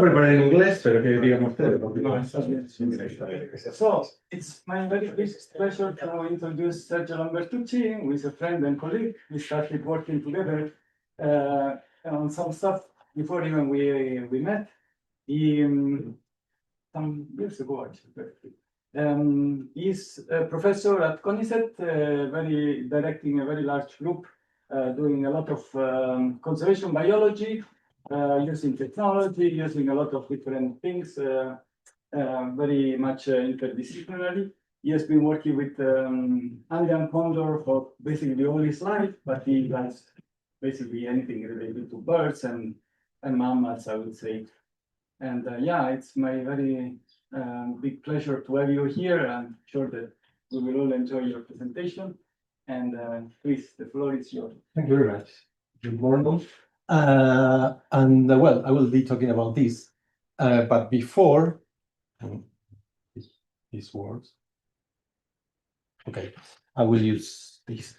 Preparé en inglés, pero que digan ustedes. No, está bien. So, it's my very big pleasure to introduce Sergio Lambertucci, who is a friend and colleague. We started working together on some stuff before even we met. He, some years ago, actually. He's a professor at CONICET, directing a very large group, doing a lot of conservation biology, using technology, using a lot of different things, very much interdisciplinary. He has been working with Andean condor for basically all his life, but he does basically anything related to birds and mammals, I would say. And yeah, it's my very big pleasure to have you here. I'm sure that we will all enjoy your presentation. And please, the floor is yours. Thank you very much. Good morning. Well, I will be talking about this, but before these words, okay, I will use this.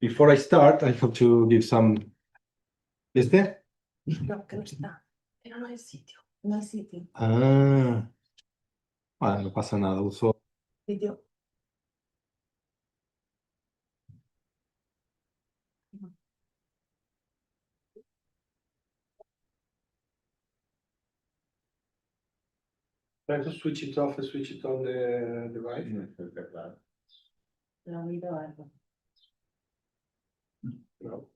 Before I start, I have to give some. ¿Este? No, que no está. Pero no hay sitio. No hay sitio. Ah, bueno, no pasa nada. Uso. Video. Try to switch it off and switch it on the device. Lo miro algo. No.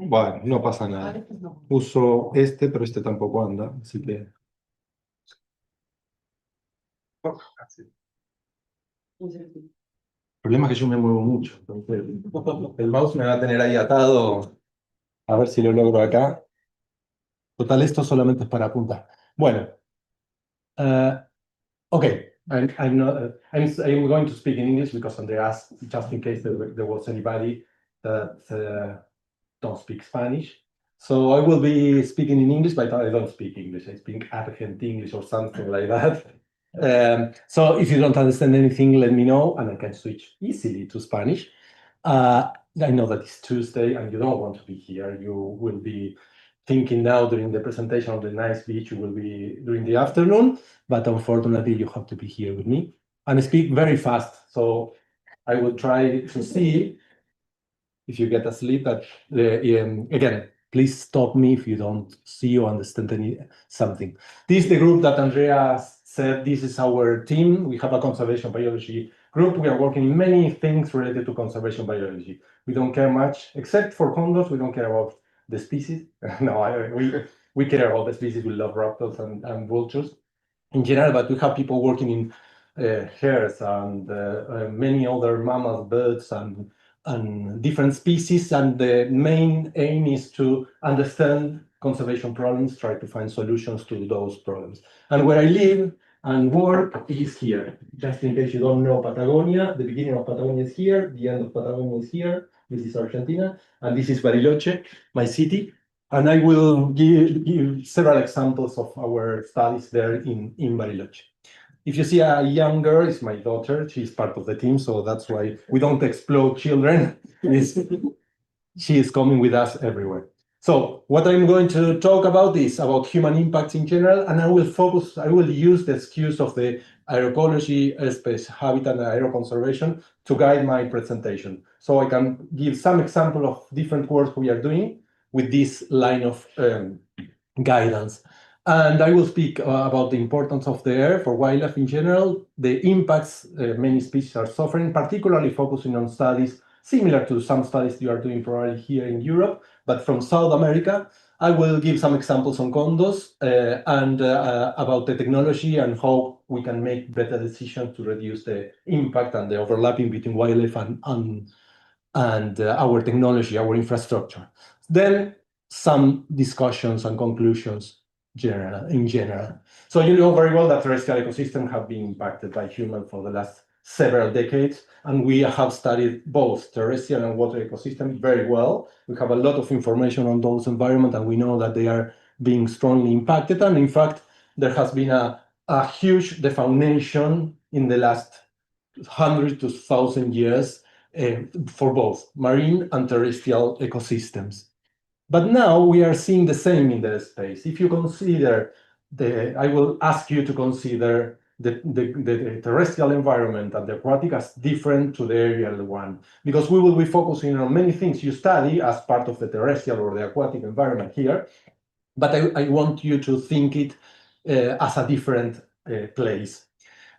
Bueno, no pasa nada. Uso este, pero este tampoco anda, así que. El problema es que yo me muevo mucho, entonces el mouse me va a tener ahí atado. A ver si lo logro acá. Total, esto solamente es para apuntar. Bueno, okay. I'm going to speak in English because they asked, just in case there was anybody that don't speak Spanish. So I will be speaking in English, but I don't speak English. I speak Argentine English or something like that. So if you don't understand anything, let me know, and I can switch easily to Spanish. I know that it's Tuesday and you don't want to be here. You will be thinking now during the presentation of the nice beach, you will be during the afternoon, but unfortunately you have to be here with me. And I speak very fast, so I will try to see if you get asleep. But again, please stop me if you don't see or understand something. This is the group that Andrea said, this is our team. We have a conservation biology group. We are working in many things related to conservation biology. We don't care much, except for condors, we don't care about the species. No, we care about the species. We love raptors and vultures in general, but we have people working in hares and many other mammals, birds, and different species, and the main aim is to understand conservation problems, try to find solutions to those problems. And where I live and work is here. Just in case you don't know Patagonia, the beginning of Patagonia is here, the end of Patagonia is here. This is Argentina, and this is Bariloche, my city. And I will give several examples of our studies there in Bariloche. If you see a young girl, it's my daughter. She's part of the team, so that's why we don't explode children. She is coming with us everywhere. So what I'm going to talk about is about human impacts in general, and I will use the excuse of the aeroecology, airspace, habitat, and aeroconservation to guide my presentation. So I can give some example of different work we are doing with this line of guidance. And I will speak about the importance of the air for wildlife in general, the impacts many species are suffering, particularly focusing on studies similar to some studies you are doing probably here in Europe, but from South America. I will give some examples on condos and about the technology and how we can make better decisions to reduce the impact and the overlapping between wildlife and our technology, our infrastructure. Then some discussions and conclusions in general. So you know very well that terrestrial ecosystems have been impacted by humans for the last several decades, and we have studied both terrestrial and water ecosystems very well. We have a lot of information on those environments, and we know that they are being strongly impacted. And in fact, there has been a huge defaunation in the last 100 to 1,000 years for both marine and terrestrial ecosystems. But now we are seeing the same in the space. If you consider I will ask you to consider the terrestrial environment and the aquatic as different to the aerial one, because we will be focusing on many things you study as part of the terrestrial or the aquatic environment here. But I want you to think it as a different place.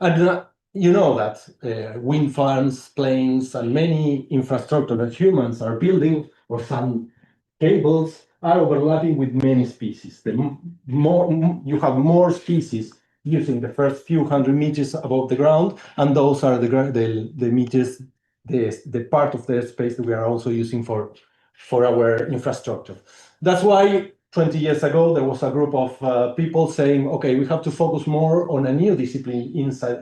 And you know that wind farms, planes, and many infrastructure that humans are building, or some cables, are overlapping with many species. You have more species using the first few hundred meters above the ground, and those are the meters, the part of the space that we are also using for our infrastructure. That's why 20 years ago, there was a group of people saying, okay, we have to focus more on a new discipline inside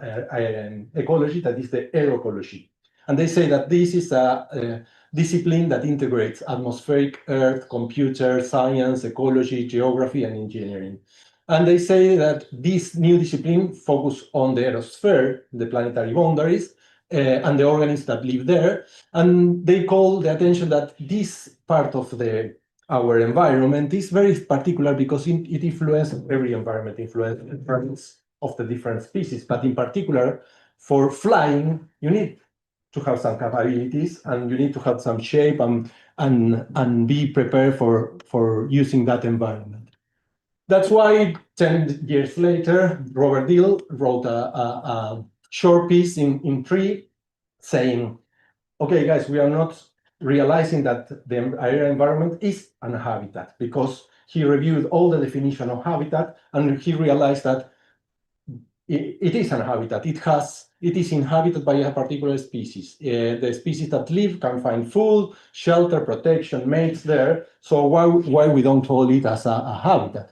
ecology, that is the aerocology. And they say that this is a discipline that integrates atmospheric, earth, computer, science, ecology, geography, and engineering. And they say that this new discipline focuses on the aerosphere, the planetary boundaries, and the organisms that live there. And they call the attention that this part of our environment is very particular because it influences every environment, influence of the different species. But in particular, for flying, you need to have some capabilities, and you need to have some shape and be prepared for using that environment. That's why 10 years later, Robert Dill wrote a short piece in 3 saying, okay, guys, we are not realizing that the area environment is an habitat, because he reviewed all the definition of habitat and he realized that it is an habitat. It is inhabited by a particular species. The species that live can find food, shelter, protection, mates there. So why we don't call it as a habitat?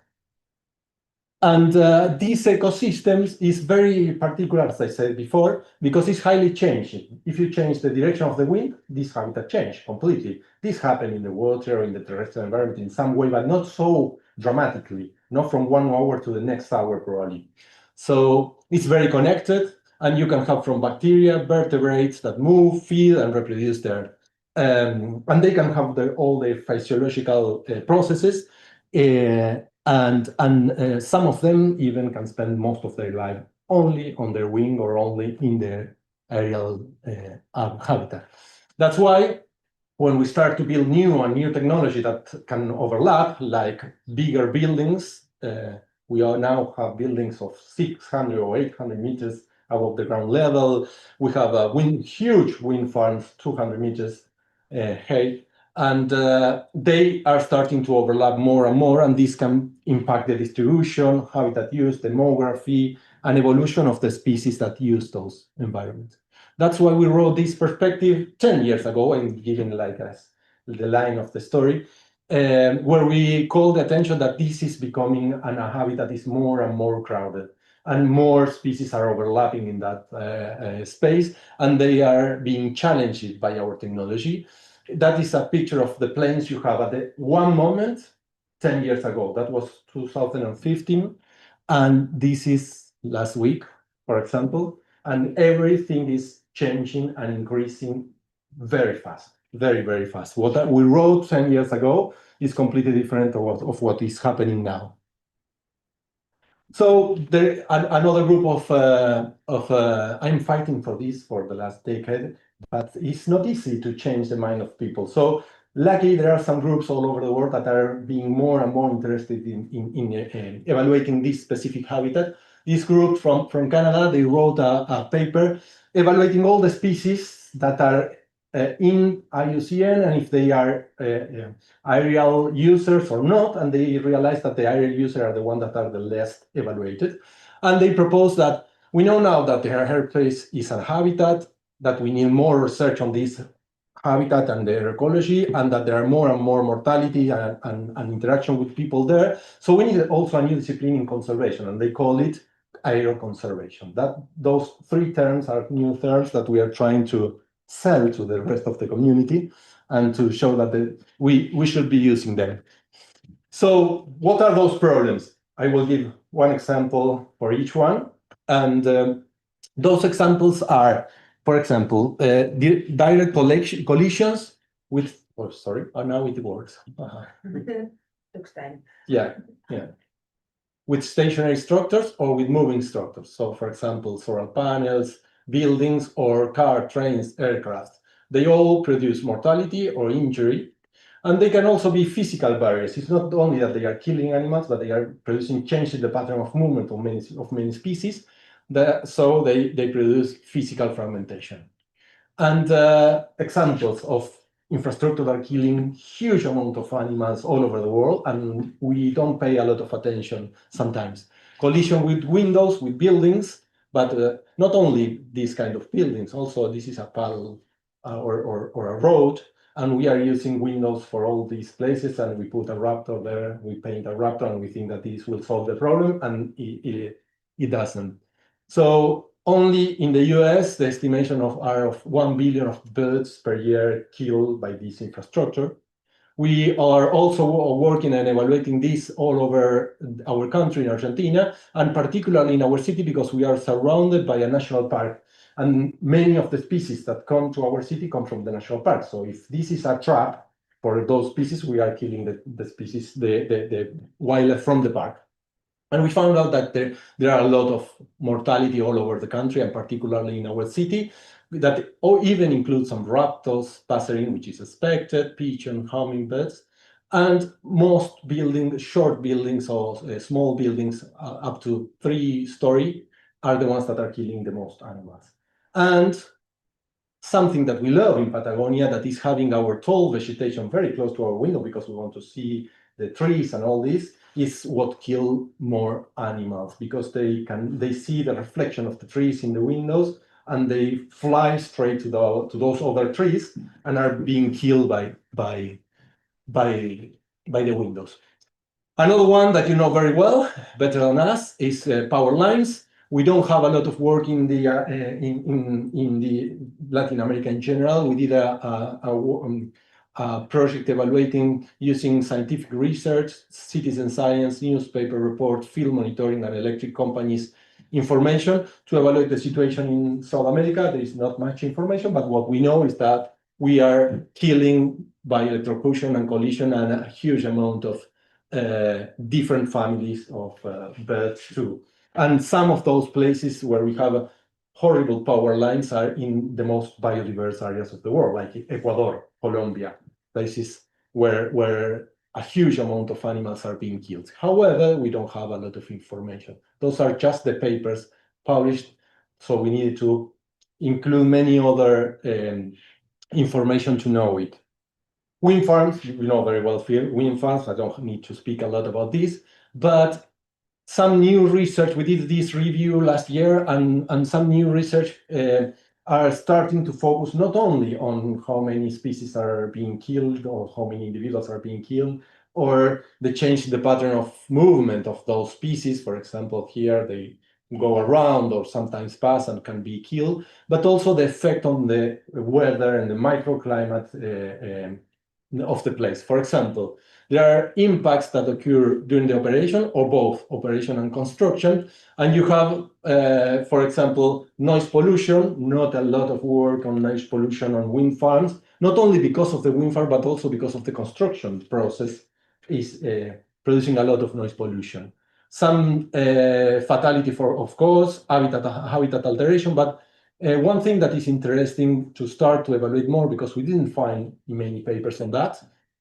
And these ecosystems is very particular, as I said before, because it's highly changing. If you change the direction of the wind, this habitat changes completely. This happens in the water, in the terrestrial environment in some way, but not so dramatically, not from 1 hour to the next hour probably. So it's very connected, and you can have from bacteria, vertebrates that move, feed, and reproduce there. And they can have all the physiological processes. And some of them even can spend most of their life only on their wing or only in their aerial habitat. That's why when we start to build new technology that can overlap, like bigger buildings, we now have buildings of 600 or 800 meters above the ground level. We have huge wind farms, 200 meters height. And they are starting to overlap more and more, and this can impact the distribution, habitat use, demography, and evolution of the species that use those environments. That's why we wrote this perspective 10 years ago, and given like us the line of the story, where we called attention that this is becoming a habitat is more and more crowded, and more species are overlapping in that space, and they are being challenged by our technology. That is a picture of the planes you have at one moment 10 years ago. That was 2015. And this is last week, for example. And everything is changing and increasing very fast, very, very fast. What we wrote 10 years ago is completely different of what is happening now. So another group I'm fighting for this for the last decade, but it's not easy to change the mind of people. So luckily, there are some groups all over the world that are being more and more interested in evaluating this specific habitat. This group from Canada, they wrote a paper evaluating all the species that are in IUCN, and if they are aerial users or not, and they realized that the aerial users are the ones that are the less evaluated. And they proposed that we know now that the airspace is a habitat, that we need more research on this habitat and their ecology, and that there are more and more mortality and interaction with people there. So we need also a new discipline in conservation, and they call it aeroconservation. Those 3 terms are new terms that we are trying to sell to the rest of the community and to show that we should be using them. So what are those problems? I will give one example for each one. And those examples are, for example, direct collisions with Oh, sorry. Oh, now it works. Looks time. Yeah, yeah. With stationary structures or with moving structures. So, for example, solar panels, buildings, or car, trains, aircraft. They all produce mortality or injury. And they can also be physical barriers. It's not only that they are killing animals, but they are producing changes in the pattern of movement of many species. So they produce physical fragmentation. And examples of infrastructure that are killing huge amount of animals all over the world, and we don't pay a lot of attention sometimes. Collision with windows, with buildings, but not only these kind of buildings, also this is a paddle or a road, and we are using windows for all these places, and we put a raptor there, we paint a raptor, and we think that this will solve the problem, and it doesn't. So only in the US, the estimation are of 1 billion of birds per year killed by this infrastructure. We are also working and evaluating this all over our country in Argentina, and particularly in our city because we are surrounded by a national park. And many of the species that come to our city come from the national park. So if this is a trap for those species, we are killing the species, the wildlife from the park. And we found out that there are a lot of mortality all over the country, and particularly in our city, that even includes some raptors, passerine, which is expected, pigeon, hummingbirds, and most buildings, short buildings or small buildings up to 3-story are the ones that are killing the most animals. And something that we love in Patagonia that is having our tall vegetation very close to our window because we want to see the trees and all this is what kill more animals because they see the reflection of the trees in the windows and they fly straight to those other trees and are being killed by the windows. Another one that you know very well, better than us, is power lines. We don't have a lot of work in the Latin America in general. We did a project evaluating using scientific research, citizen science, newspaper report, field monitoring, and electric companies' information to evaluate the situation in South America. There is not much information, but what we know is that we are killing by electrocution and collision and a huge amount of different families of birds too. And some of those places where we have horrible power lines are in the most biodiverse areas of the world, like Ecuador, Colombia, places where a huge amount of animals are being killed. However, we don't have a lot of information. Those are just the papers published, so we needed to include many other information to know it. Wind farms, we know very well wind farms. I don't need to speak a lot about this, but some new research, we did this review last year, and some new research are starting to focus not only on how many species are being killed or how many individuals are being killed, or the change in the pattern of movement of those species. For example, here they go around or sometimes pass and can be killed, but also the effect on the weather and the microclimate of the place. For example, there are impacts that occur during the operation or both operation and construction. And you have, for example, noise pollution, not a lot of work on noise pollution on wind farms, not only because of the wind farm, but also because of the construction process is producing a lot of noise pollution. Some fatality of course, habitat alteration, but one thing that is interesting to start to evaluate more, because we didn't find many papers on that,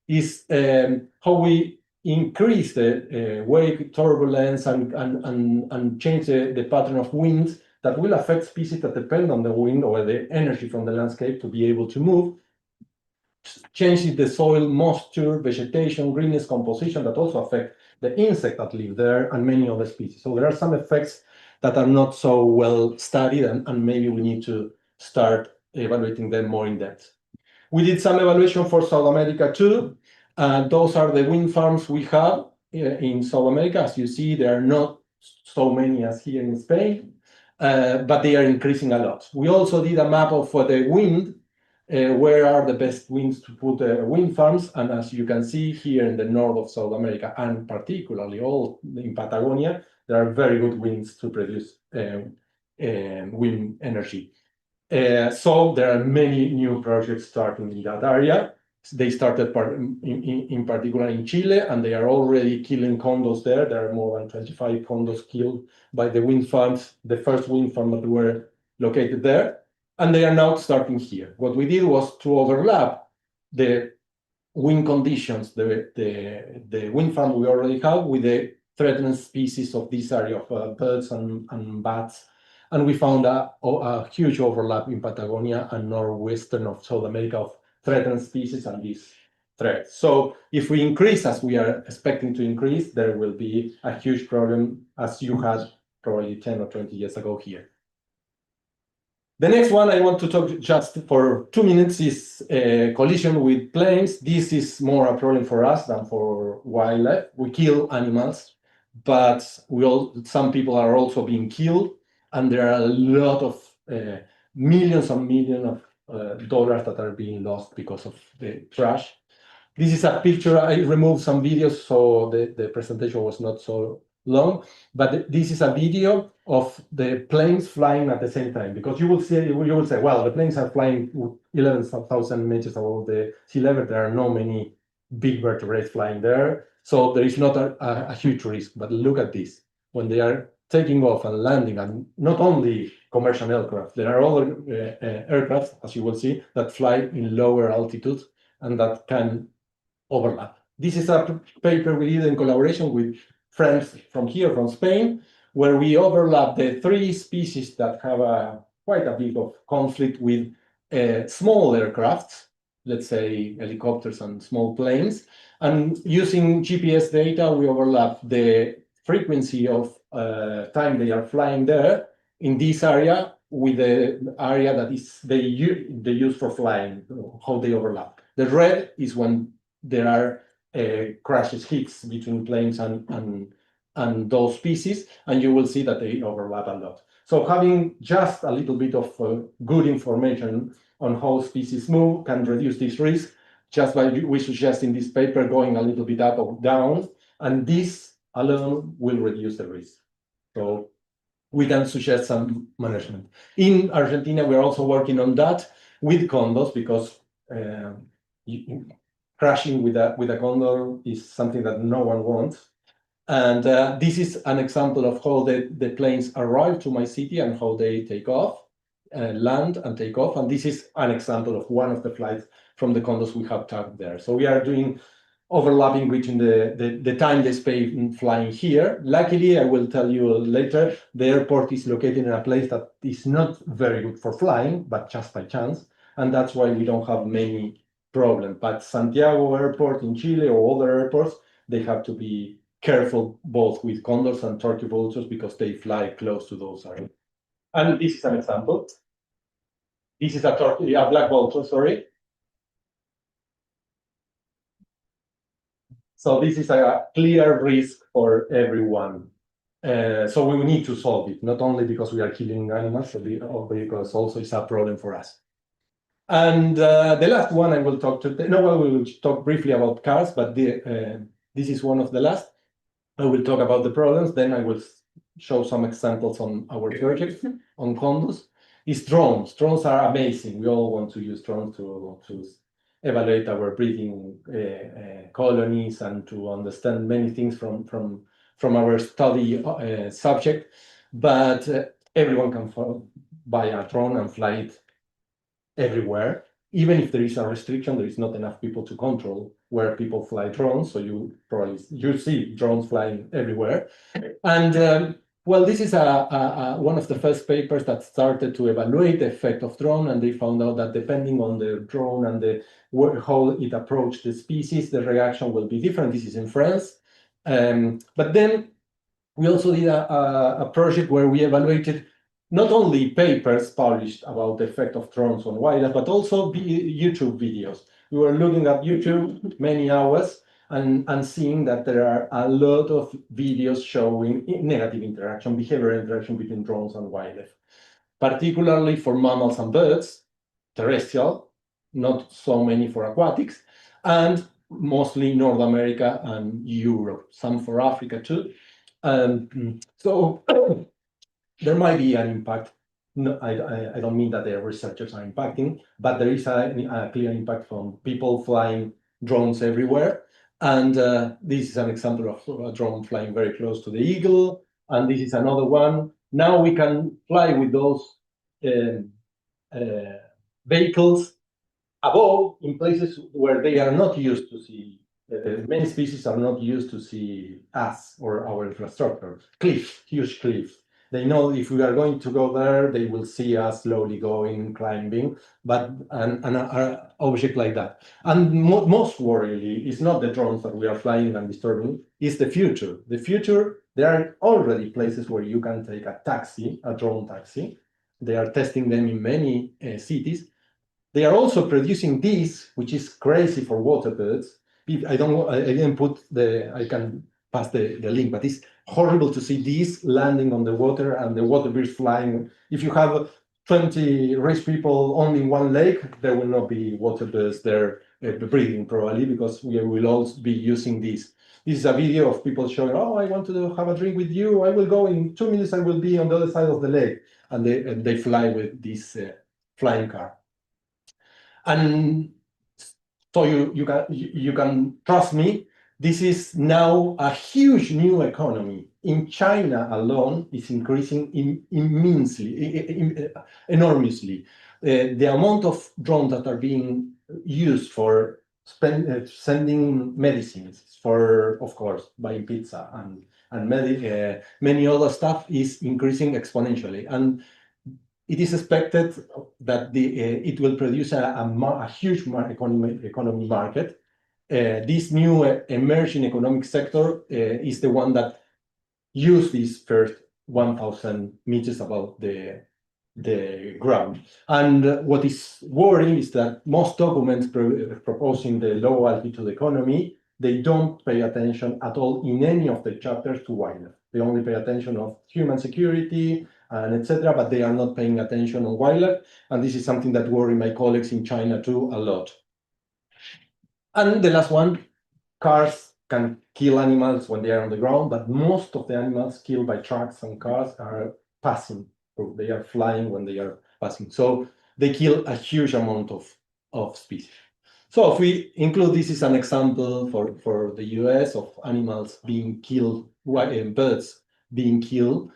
is how we increase the wake turbulence and change the pattern of winds that will affect species that depend on the wind or the energy from the landscape to be able to move, changing the soil moisture, vegetation, greenness composition that also affect the insects that live there and many other species. So there are some effects that are not so well studied, and maybe we need to start evaluating them more in depth. We did some evaluation for South America too. Those are the wind farms we have in South America. As you see, there are not so many as here in Spain, but they are increasing a lot. We also did a map of the wind, where are the best winds to put wind farms. And as you can see here in the north of South America, and particularly all in Patagonia, there are very good winds to produce wind energy. So there are many new projects starting in that area. They started in particular in Chile, and they are already killing condos there. There are more than 25 condos killed by the wind farms, the first wind farm that were located there. And they are now starting here. What we did was to overlap the wind conditions, the wind farm we already have with the threatened species of this area of birds and bats. And we found a huge overlap in Patagonia and northwestern of South America of threatened species and these threats. So if we increase as we are expecting to increase, there will be a huge problem as you had probably 10 or 20 years ago here. The next one I want to talk just for 2 minutes is collision with planes. This is more a problem for us than for wildlife. We kill animals, but some people are also being killed, and there are a lot of millions and millions of dollars that are being lost because of the trash. This is a picture. I removed some videos, so the presentation was not so long, but this is a video of the planes flying at the same time, because you will say, well, the planes are flying 11,000 meters above the sea level. There are no many big vertebrates flying there, so there is not a huge risk. But look at this, when they are taking off and landing, and not only commercial aircraft, there are other aircraft, as you will see, that fly in lower altitudes and that can overlap. This is a paper we did in collaboration with friends from here, from Spain, where we overlap the 3 species that have quite a bit of conflict with small aircrafts, let's say helicopters and small planes. And using GPS data, we overlap the frequency of time they are flying there in this area with the area that is they use for flying, how they overlap. The red is when there are crashes, hits between planes and those species, and you will see that they overlap a lot. So having just a little bit of good information on how species move can reduce this risk, just by we suggest in this paper going a little bit up or down, and this alone will reduce the risk. So we can suggest some management. In Argentina, we're also working on that with condos, because crashing with a condor is something that no one wants. And this is an example of how the planes arrive to my city and how they take off, land and take off. And this is an example of one of the flights from the condos we have tagged there. So we are doing overlapping between the time they spend flying here. Luckily, I will tell you later, the airport is located in a place that is not very good for flying, but just by chance. And that's why we don't have many problems. But Santiago Airport in Chile or other airports, they have to be careful both with condors and turkey vultures because they fly close to those areas. And this is an example. This is a black vulture, sorry. So this is a clear risk for everyone. So we need to solve it, not only because we are killing animals, but because also it's a problem for us. And the last one I will talk we will talk briefly about cars, but this is one of the last. I will talk about the problems, then I will show some examples on our project on condos. It's drones. Drones are amazing. We all want to use drones to evaluate our breeding colonies and to understand many things from our study subject. But everyone can buy a drone and fly it everywhere. Even if there is a restriction, there is not enough people to control where people fly drones. So you see drones flying everywhere. And well, this is one of the first papers that started to evaluate the effect of drone, and they found out that depending on the drone and how it approached the species, the reaction will be different. This is in France. But then we also did a project where we evaluated not only papers published about the effect of drones on wildlife, but also YouTube videos. We were looking at YouTube many hours and seeing that there are a lot of videos showing negative interaction, behavioral interaction between drones and wildlife, particularly for mammals and birds, terrestrial, not so many for aquatics, and mostly North America and Europe, some for Africa too. So there might be an impact No, I don't mean that the researchers are impacting, but there is a clear impact from people flying drones everywhere. And this is an example of a drone flying very close to the eagle. And this is another one. Now we can fly with those um, vehicles above in places where they are not used to see. Many species are not used to see us or our infrastructure. Cliffs, huge cliffs. They know if we are going to go there, they will see us slowly going, climbing, but an object like that. And most worryingly, it's not the drones that we are flying and disturbing, it's the future. The future, there are already places where you can take a taxi, a drone taxi. They are testing them in many cities. They are also producing this, which is crazy for water birds. I didn't put I can pass the link, but it's horrible to see this landing on the water and the water birds flying. If you have 20 rich people only in one lake, there will not be water birds there breeding probably, because we will all be using this. This is a video of people showing, oh, I want to have a drink with you. I will go in 2 minutes, I will be on the other side of the lake. And they fly with this flying car. And so you can trust me, this is now a huge new economy. In China alone, it's increasing immensely, enormously. The amount of drones that are being used for sending medicines, for, of course, buying pizza and many other stuff is increasing exponentially. And it is expected that it will produce a huge economy market. This new emerging economic sector is the one that use these first 1,000 meters above the ground. And what is worrying is that most documents proposing the low altitude economy, they don't pay attention at all in any of the chapters to wildlife. They only pay attention of human security and etc., but they are not paying attention on wildlife. And this is something that worries my colleagues in China too a lot. And the last one, cars can kill animals when they are on the ground, but most of the animals killed by trucks and cars are passing. They are flying when they are passing. So they kill a huge amount of species. So if we include this as an example for the US of animals being killed, birds being killed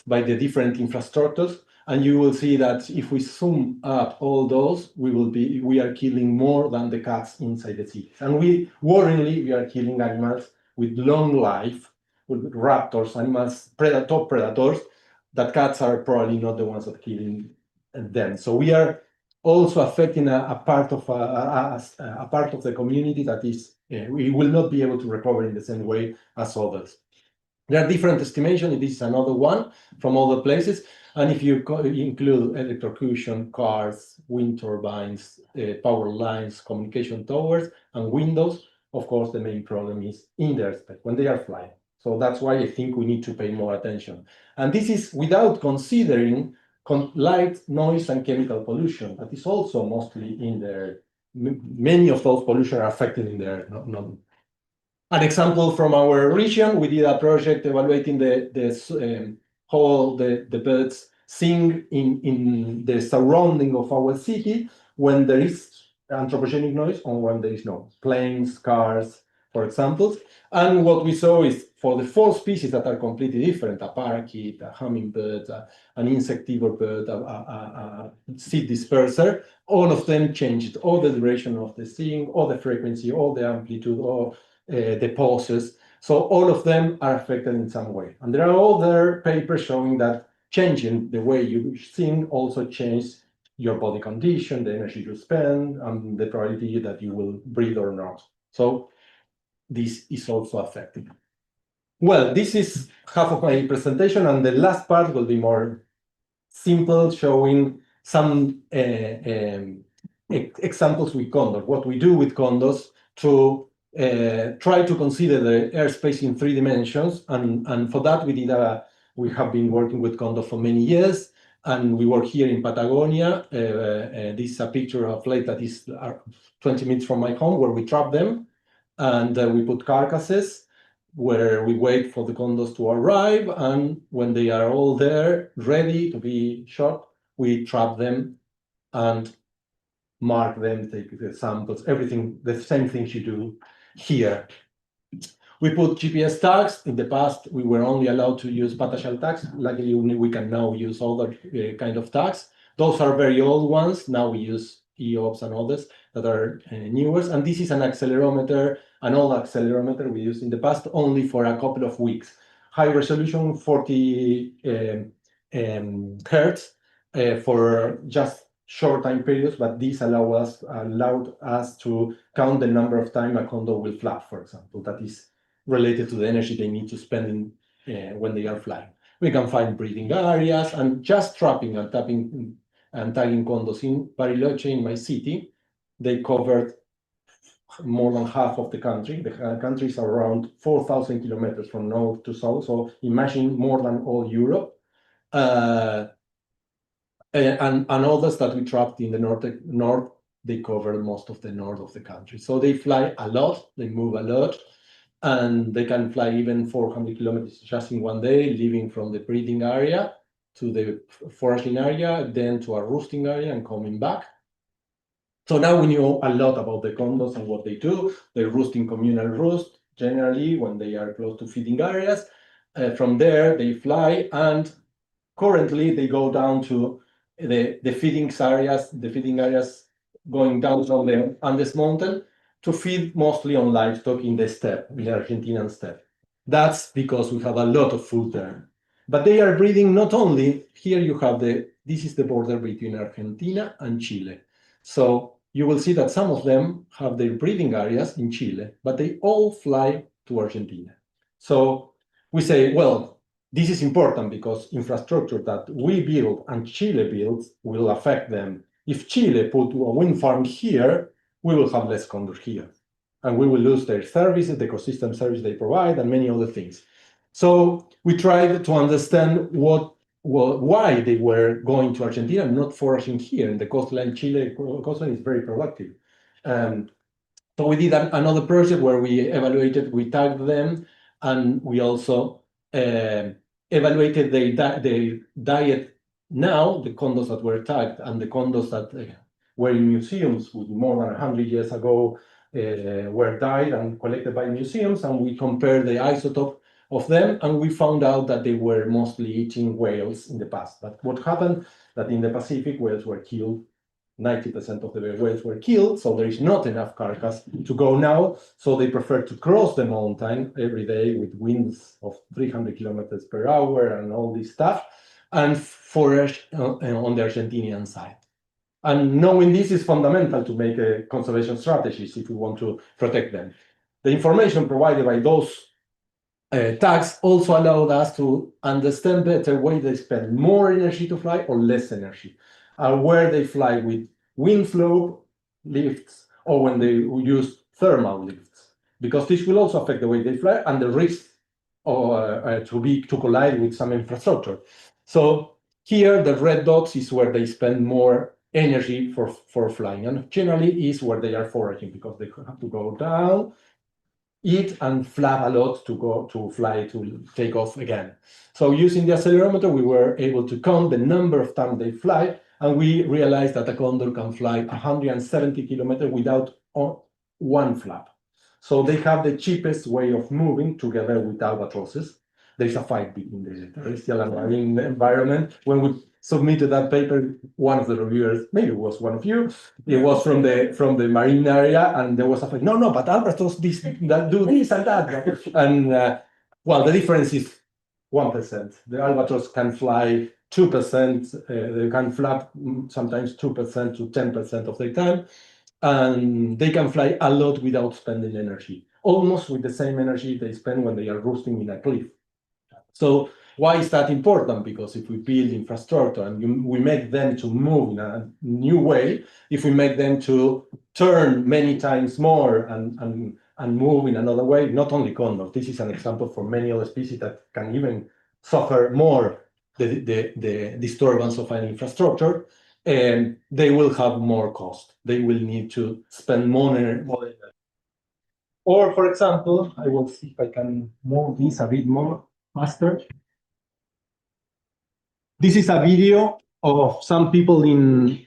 by the different infrastructures, and you will see that if we sum up all those, we are killing more than the cats inside the cities. And worryingly, we are killing animals with long life, with raptors, animals, top predators, that cats are probably not the ones that are killing them. So we are also affecting a part of the community that is we will not be able to recover in the same way as others. There are different estimations. This is another one from other places. And if you include electrocution, cars, wind turbines, power lines, communication towers, and windows, of course, the main problem is in the airspace when they are flying. So that's why I think we need to pay more attention. And this is without considering light, noise, and chemical pollution. That is also mostly in there. Many of those pollution are affected in there. An example from our region, we did a project evaluating how the birds sing in the surrounding of our city when there is anthropogenic noise or when there is no. Planes, cars, for example. And what we saw is for the 4 species that are completely different, a parakeet, a hummingbird, an insectivore bird, a seed disperser, all of them changed, all the duration of the sing, all the frequency, all the amplitude, all the pauses. So all of them are affected in some way. And there are other papers showing that changing the way you sing also changes your body condition, the energy you spend, and the probability that you will breathe or not. So this is also affected. Well, this is half of my presentation, and the last part will be more simple, showing some examples with condors, what we do with condors to try to consider the airspace in 3 dimensions. And for that, we have been working with condors for many years, and we work here in Patagonia. This is a picture of a lake that is 20 minutes from my home, where we trap them, and we put carcasses where we wait for the condors to arrive, and when they are all there, ready to be shot, we trap them and mark them, take the samples, everything, the same things you do here. We put GPS tags. In the past, we were only allowed to use batashal tags. Luckily, we can now use other kind of tags. Those are very old ones. Now we use EOPS and others that are newer. And this is an accelerometer, an old accelerometer we used in the past only for a couple of weeks. High resolution, 40 hertz for just short time periods, but this allowed us to count the number of time a condor will flap, for example. That is related to the energy they need to spend when they are flying. We can find breeding areas, and just trapping and tapping and tagging condors in Bariloche, in my city, they covered more than half of the country. The country is around 4,000 kilometers from north to south, so imagine more than all Europe. And others that we trapped in the north, they cover most of the north of the country. So they fly a lot, they move a lot, and they can fly even 400 kilometers just in one day, leaving from the breeding area to the foraging area, then to a roosting area and coming back. So now we know a lot about the condors and what they do. They roost in communal roost, generally when they are close to feeding areas. From there, they fly, and currently they go down to the feeding areas going down from the Andes mountain to feed mostly on livestock in the steppe, in the Argentinian steppe. That's because we have a lot of food there. But they are breeding not only, here you have this is the border between Argentina and Chile. So you will see that some of them have their breeding areas in Chile, but they all fly to Argentina. So we say, well, this is important because infrastructure that we build and Chile builds will affect them. If Chile put a wind farm here, we will have less condors here. And we will lose their services, the ecosystem service they provide, and many other things. So we tried to understand why they were going to Argentina and not foraging here. In the coastline, Chile coastline is very productive. So we did another project where we tagged them, and we also evaluated their diet now, the condors that were tagged and the condors that were in museums with more than 100 years ago were died and collected by museums, and we compared the isotope of them, and we found out that they were mostly eating whales in the past. But what happened that in the Pacific, whales were killed. 90% of the whales were killed, so there is not enough carcass to go now. So they prefer to cross the mountain every day with winds of 300 kilometers per hour and all this stuff, and forage on the Argentinian side. And knowing this is fundamental to make conservation strategies if we want to protect them. The information provided by those tags also allowed us to understand better where they spend more energy to fly or less energy. Where they fly with wind flow lifts or when they use thermal lifts, because this will also affect the way they fly and the risk to collide with some infrastructure. So here the red dots is where they spend more energy for flying, and generally is where they are foraging because they have to go down, eat and flap a lot to fly to take off again. So using the accelerometer, we were able to count the number of times they fly, and we realized that a condor can fly 170 kilometers without one flap. So they have the cheapest way of moving together with albatrosses. There's a fight between the terrestrial and marine environment. When we submitted that paper, one of the reviewers, maybe it was one of you, it was from the marine area, and there was a fight. No, but albatross do this and that. And well, the difference is 1%. The albatross can fly 2%, they can flap sometimes 2% to 10% of the time, and they can fly a lot without spending energy, almost with the same energy they spend when they are roosting in a cliff. So why is that important? Because if we build infrastructure and we make them to move in a new way, if we make them to turn many times more and move in another way, not only condors, this is an example for many other species that can even suffer more the disturbance of an infrastructure, and they will have more cost. They will need to spend more energy. Or, for example, I will see if I can move this a bit more faster. This is a video of some people in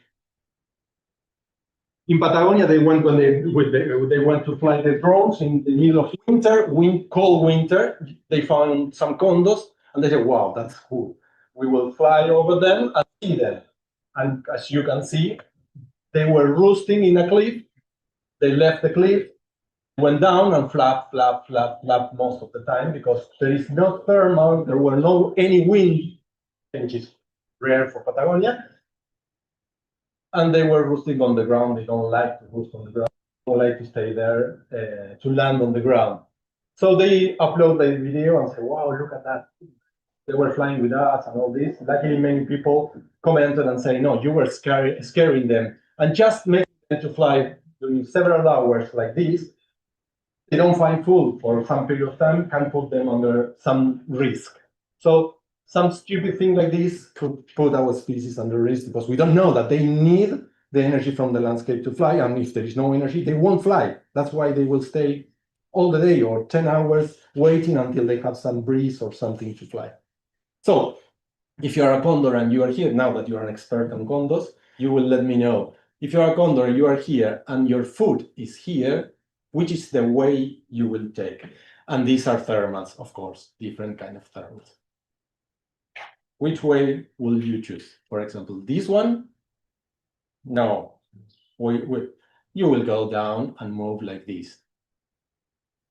Patagonia. They went when they went to fly the drones in the middle of winter, cold winter. They found some condos and they said, "Wow, that's cool. We will fly over them and see them." And as you can see, they were roosting in a cliff. They left the cliff, went down and flap, flap, flap, flap most of the time because there is no thermal. There were no any wind, which is rare for Patagonia. And they were roosting on the ground. They don't like to roost on the ground. They don't like to stay there to land on the ground. So they upload the video and say, "Wow, look at that. They were flying with us and all this." Luckily, many people commented and say, "No, you were scaring them." And just making them to fly during several hours like this, they don't find food for some period of time, can put them under some risk. So some stupid thing like this could put our species under risk because we don't know that they need the energy from the landscape to fly. And if there is no energy, they won't fly. That's why they will stay all the day or 10 hours waiting until they have some breeze or something to fly. So if you are a condor and you are here, now that you are an expert on condors, you will let me know. If you are a condor and you are here and your food is here, which is the way you will take? And these are thermals, of course, different kind of thermals. Which way will you choose? For example, this one? No, you will go down and move like this.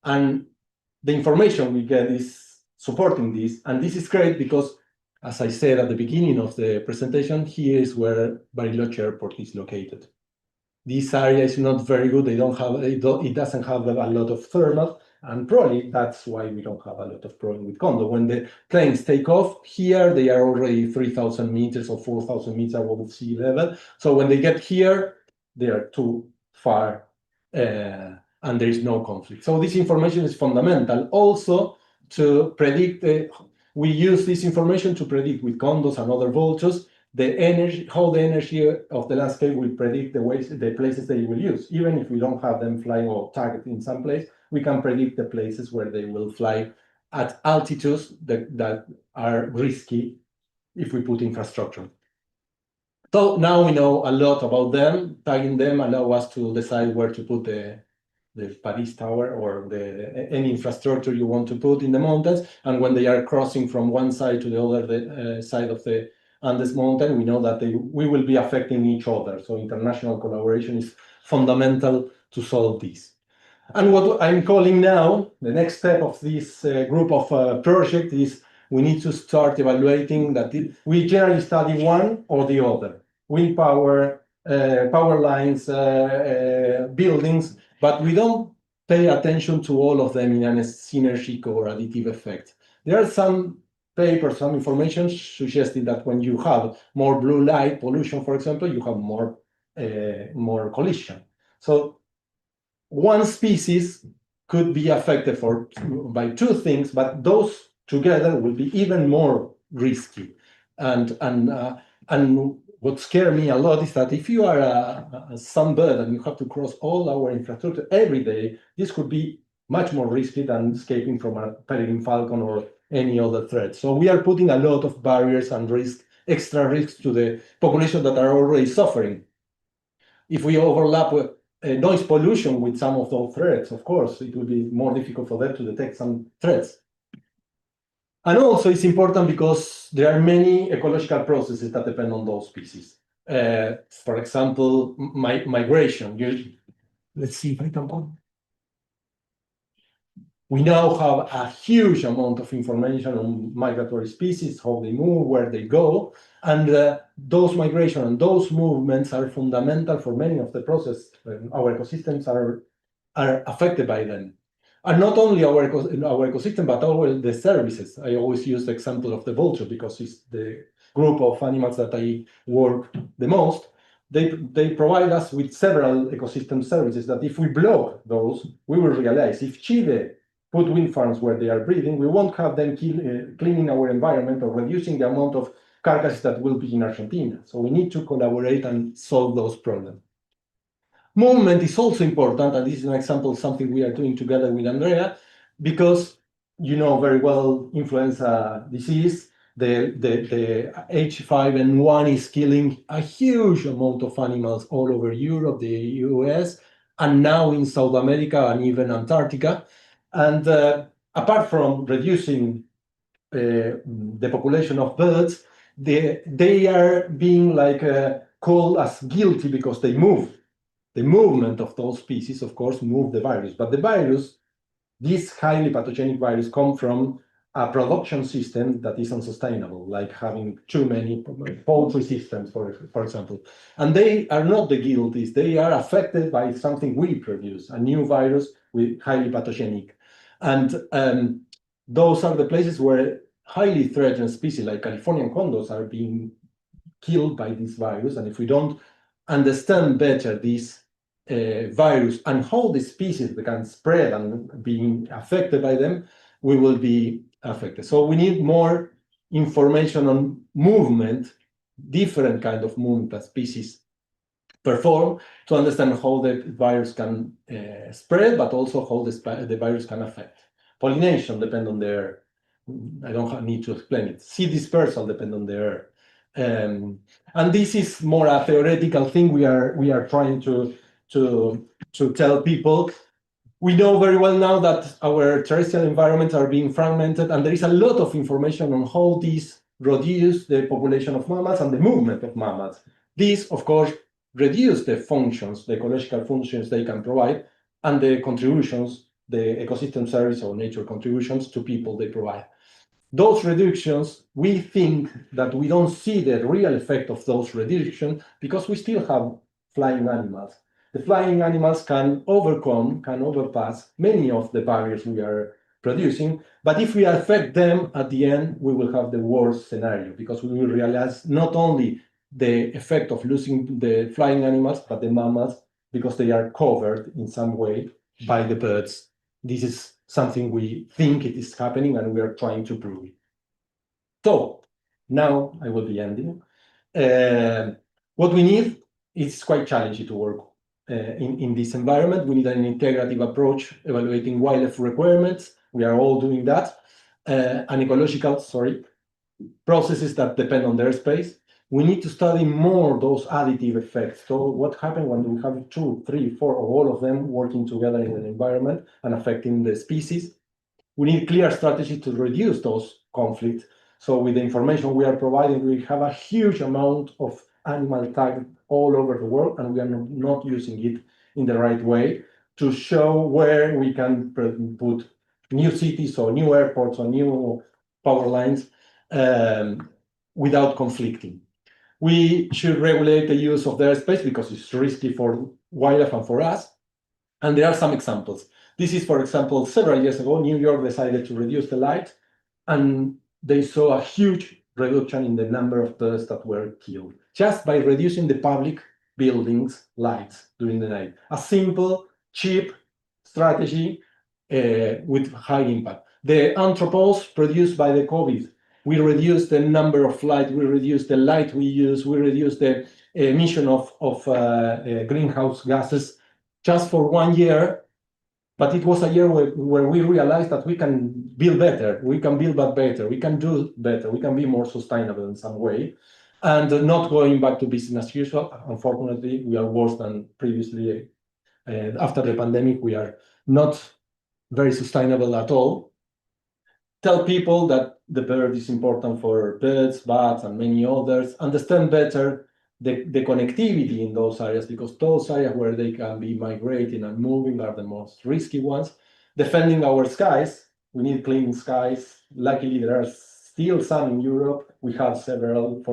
And the information we get is supporting this. And this is great because, as I said at the beginning of the presentation, here is where Bariloche Airport is located. This area is not very good. It doesn't have a lot of thermal, and probably that's why we don't have a lot of problem with condor. When the planes take off here, they are already 3,000 meters or 4,000 meters above sea level. So when they get here, they are too far, and there is no conflict. So this information is fundamental. Also, to predict, we use this information to predict with condors and other vultures the energy, how the energy of the landscape will predict the places they will use. Even if we don't have them flying or target in some place, we can predict the places where they will fly at altitudes that are risky if we put infrastructure. So now we know a lot about them. Tagging them allow us to decide where to put the Paris Tower or any infrastructure you want to put in the mountains. And when they are crossing from one side to the other side of the Andes mountain, we know that we will be affecting each other. So international collaboration is fundamental to solve this. And what I'm calling now, the next step of this group of project is we need to start evaluating that we generally study one or the other. Wind power, power lines, buildings, but we don't pay attention to all of them in a synergic or additive effect. There are some papers, some information suggesting that when you have more blue light pollution, for example, you have more collision. So one species could be affected by two things, but those together will be even more risky. And what scares me a lot is that if you are a sunbird and you have to cross all our infrastructure every day, this could be much more risky than escaping from a peregrine falcon or any other threat. So we are putting a lot of barriers and extra risks to the population that are already suffering. If we overlap noise pollution with some of those threats, of course, it will be more difficult for them to detect some threats. And also it's important because there are many ecological processes that depend on those species. For example, migration. Let's see if I can put. We now have a huge amount of information on migratory species, how they move, where they go, and those migration and those movements are fundamental for many of the processes. Our ecosystems are affected by them. And not only our ecosystem, but all the services. I always use the example of the vulture because it's the group of animals that I work the most. They provide us with several ecosystem services that if we block those, we will realize if Chile put wind farms where they are breeding, we won't have them cleaning our environment or reducing the amount of carcasses that will be in Argentina. So we need to collaborate and solve those problems. Movement is also important, and this is an example of something we are doing together with Andrea, because you know very well influenza disease. The H5N1 is killing a huge amount of animals all over Europe, the US, and now in South America and even Antarctica. And apart from reducing the population of birds, they are being called as guilty because they move. The movement of those species, of course, move the virus. But the virus, this highly pathogenic virus, come from a production system that is unsustainable, like having too many poultry systems, for example. And they are not the guilties. They are affected by something we produce, a new virus with highly pathogenic. And those are the places where highly threatened species like Californian condors are being killed by this virus. And if we don't understand better this virus and how the species can spread and being affected by them, we will be affected. So we need more information on movement, different kind of movement that species perform, to understand how the virus can spread, but also how the virus can affect. Pollination depend on their, I don't need to explain it. Seed dispersal depend on their, and this is more a theoretical thing we are trying to tell people. We know very well now that our terrestrial environments are being fragmented, and there is a lot of information on how these reduce the population of mammals and the movement of mammals. These, of course, reduce the functions, the ecological functions they can provide, and the contributions, the ecosystem service or nature contributions to people they provide. Those reductions, we think that we don't see the real effect of those reductions because we still have flying animals. The flying animals can overpass many of the barriers we are producing, but if we affect them at the end, we will have the worst scenario because we will realize not only the effect of losing the flying animals, but the mammals, because they are covered in some way by the birds. This is something we think it is happening and we are trying to prove it. So now I will be ending. What we need is quite challenging to work in this environment. We need an integrative approach evaluating wildlife requirements. We are all doing that. And ecological, processes that depend on their space. We need to study more those additive effects. So what happens when we have 2, 3, 4, or all of them working together in an environment and affecting the species? We need clear strategies to reduce those conflicts. So with the information we are providing, we have a huge amount of animal tags all over the world, and we are not using it in the right way to show where we can put new cities or new airports or new power lines without conflicting. We should regulate the use of their space because it's risky for wildlife and for us. And there are some examples. This is, for example, several years ago, New York decided to reduce the light, and they saw a huge reduction in the number of birds that were killed, just by reducing the public buildings' lights during the night. A simple, cheap strategy with high impact. The anthropos produced by the COVID, we reduced the number of light, we reduced the light we use, we reduced the emission of greenhouse gases just for 1 year. But it was a year where we realized that we can build better, we can build back better, we can do better, we can be more sustainable in some way, and not going back to business as usual. Unfortunately, we are worse than previously. After the pandemic, we are not very sustainable at all. Tell people that the bird is important for birds, bats, and many others. Understand better the connectivity in those areas, because those areas where they can be migrating and moving are the most risky ones. Defending our skies, we need clean skies. Luckily, there are still some in Europe. We have several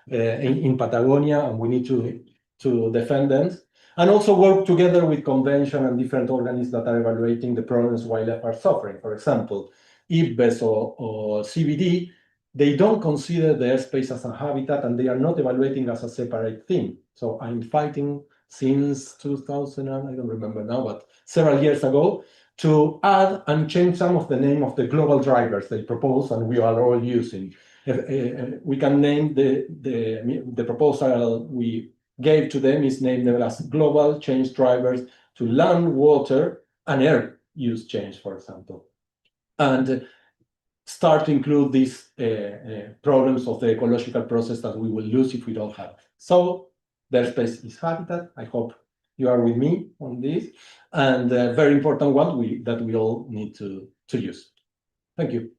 in Patagonia, and we need to defend them. And also work together with convention and different organisms that are evaluating the problems wildlife are suffering. For example, UIB-CSIC or CBD, they don't consider the airspace as a habitat, and they are not evaluating as a separate thing. So I'm fighting since 2000, I don't remember now, but several years ago, to add and change some of the name of the global drivers they propose, and we are all using. We can name the proposal we gave to them is named as global change drivers to land, water, and air use change, for example. And start to include these problems of the ecological process that we will lose if we don't have it. So their space is habitat. I hope you are with me on this, and a very important one that we all need to use. Thank you.